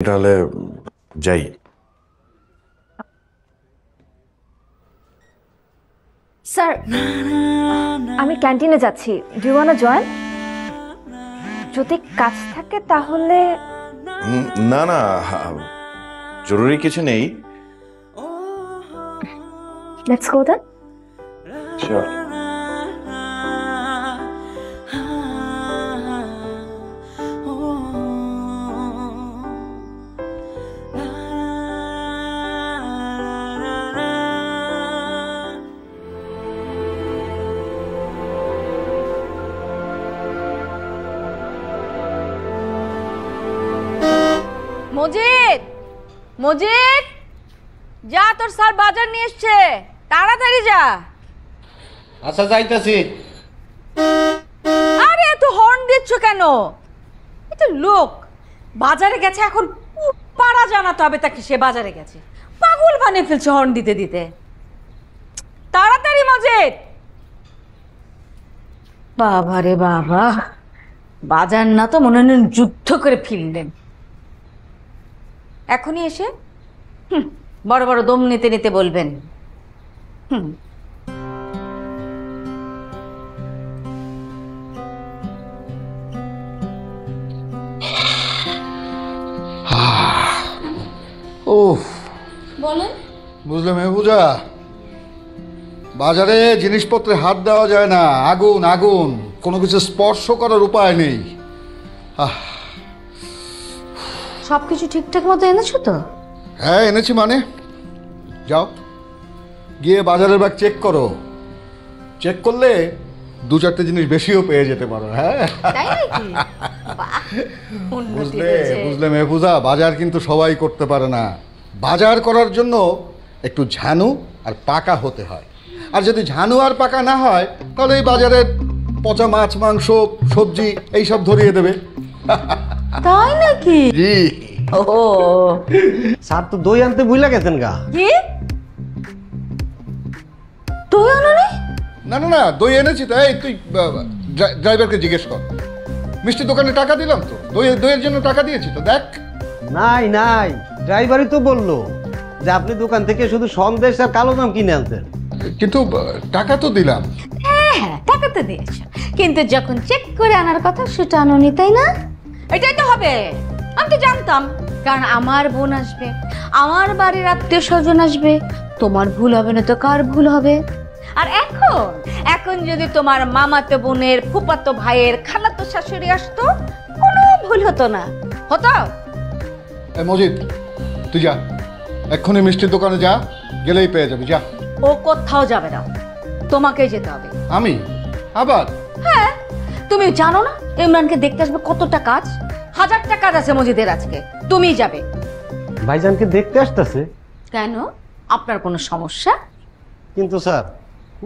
তাহলে যাই। স্যার, আমি ক্যান্টিনে যাচ্ছি। Do you want to join? যদি কাজ থাকে তাহলে। না না, জরুরি কিছু নেই। Let's go then. Sure. Majid, Majid, যা, তোর স্যার বাজার নিয়ে এসছে, তাড়াতাড়ি যা। আচ্ছা, যাইতেছি। আরে এত হর্ন দিচ্ছ কেন? এটা লোক বাজারে গেছে, এখন পাড়া জানাতে হবে তাকে সে বাজারে গেছে। পাগল বানিয়ে ফেলছে হর্ন দিতে দিতে। তাড়াতাড়ি মজিদ। বাবা রে বাবা, বাজার না তো মনে হয় যুদ্ধ করে ফিরলেন। এখনই এসে বড় বড় দম নিতে নিতে বলবেন। উফ, বলেন। বুঝলে মেহবুজা, বাজারে জিনিসপত্রে হাত দেওয়া যায় না। আগুন আগুন, কোনো কিছু স্পর্শ করার উপায় নেই। সবকিছু ঠিকঠাক মতো এনেছো তো? হ্যাঁ, এনেছি। মানে যাও গিয়ে বাজারের ব্যাগ চেক করো। চেক করলে দু চারটে জিনিস বেশিও পেয়ে যেতে পারো। হ্যাঁ, বুঝলে বুঝলে মেহফুজা, বাজার কিন্তু সবাই করতে পারে না। বাজার করার জন্য একটু ঝানু আর পাকা হতে হয়। আর যদি ঝানু আর পাকা না হয় তাহলে এই বাজারের পচা মাছ, মাংস, সবজি এইসব ধরিয়ে দেবে। তাই নাকি? জি। ও স্যার তো দই আনতে ভুলে গেছেন গা। কি? তুই আনো নি? না না না, দই এনেছি। তাই তুই ড্রাইভারকে জিজ্ঞেস কর। মিষ্টি দোকানে টাকা দিলাম তো, দইয়ের জন্য টাকা দিয়েছি তো, দেখ। নাই নাই, ড্রাইভারই তো বললো যে আপনি দোকান থেকে শুধু সন্দেশ আর কালো জাম কিনে আনতেন। কিন্তু টাকা তো দিলাম। হ্যাঁ, টাকা তো দিয়েছো, কিন্তু যখন চেক করে আনার কথা সেটা আনোনি, তাই না? এটাই তো হবে। আমি তো জানতাম, কারণ আমার বোন আসবে, আমার বাড়ির আত্মীয় স্বজন আসবে। তোমার ভুল হবে না তো কার ভুল হবে? আর এখন যদি তোমার মামাতো বোনের, ফুফাতো ভাইয়ের, খালাতো শাশুড়ি আসতো, কোনো ভুল হতো না। হতো? মজিদ, তুই যা, এক্ষুনি মিষ্টির দোকানে যা, গেলেই পেয়ে যাবি। যা। ও কোথাও যাবে না, তোমাকেই যেতে হবে। আমি আবার? হ্যাঁ, তুমি জানো না ইমরানকে দেখতে আসবে কতটা কাজ? 1000টা কাজ আছে মজিদের আজকে, তুমিই যাবে। ভাইজানকে দেখতে আসতেছে? কেন, আপনার কোনো সমস্যা? কিন্তু স্যার,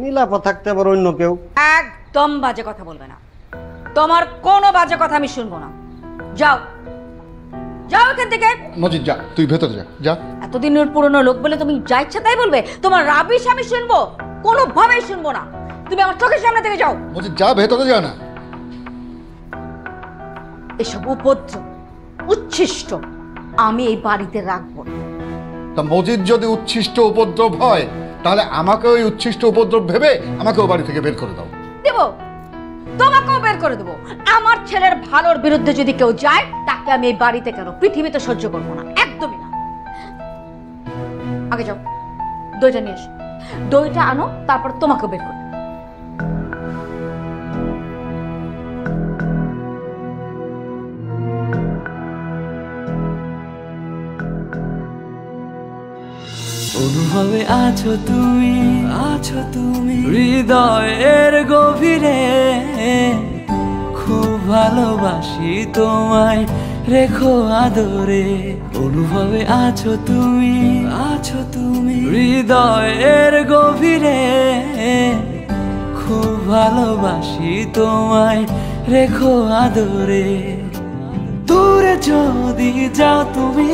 নীলাপা থাকতে আবার অন্য কেউ। একদম বাজে কথা বলবে না। তোমার কোনো বাজে কথা আমি শুনবো না। যাও, যাও এখান থেকে। মজিদ যা, তুই ভেতরে যা। যা। এতদিনের পুরনো লোক বলে তুমি যা ইচ্ছা তাই বলবে? তোমার রাবিশ আমি শুনবো? কোনোভাবেই শুনবো না। তুমি আমার চোখের সামনে থেকে যাও। মজিদ যা, ভেতরে যা না। এসব উপদ্রব, উচ্ছিষ্ট আমি এই বাড়িতে রাখবো না। তা মজিদ যদি উচ্ছিষ্ট উপদ্রব হয়, তাহলে আমাকে ওই উচ্ছিষ্ট উপদ্রব ভেবে আমাকেও বাড়ি থেকে বের করে দাও। দেব, তোমাকেও বের করে দেবো। আমার ছেলের ভালোর বিরুদ্ধে যদি কেউ যায়, তাকে আমি এই বাড়িতে কেন, পৃথিবীতে সহ্য করবো না, একদমই না। আগে যাও, দইটা নিয়ে এসো। দইটা আনো, তারপর তোমাকেও বের করে। অনুভবে আছো তুমি হৃদয়ের গভীরে। খুব ভালোবাসি তোমায়, রেখো আদরে। অনুভবে আছো তুমি হৃদয়ের গভীরে। খুব ভালোবাসি তোমায়, রেখো আদরে। দূরে যদি যাও তুমি,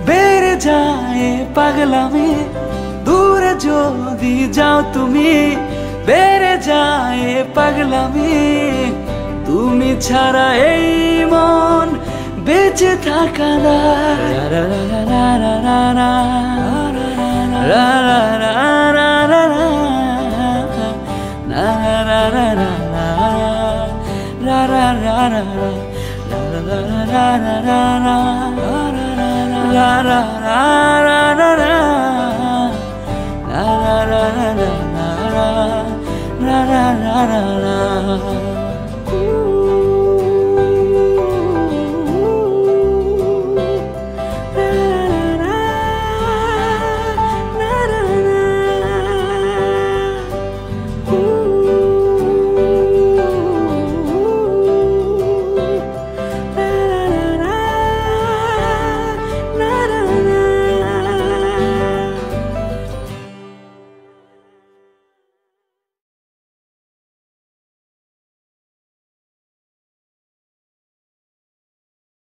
বেড়ে যায় পাগলামি। দূরে যদি যাও তুমি, বেড়ে যায় পাগলামি। তুমি ছাড়া এই মন বেঁচে থাকা না রা রা রা রা রা রা রা রা রা রা রা না রা রা রা রা রা রা রা রা রা রা রা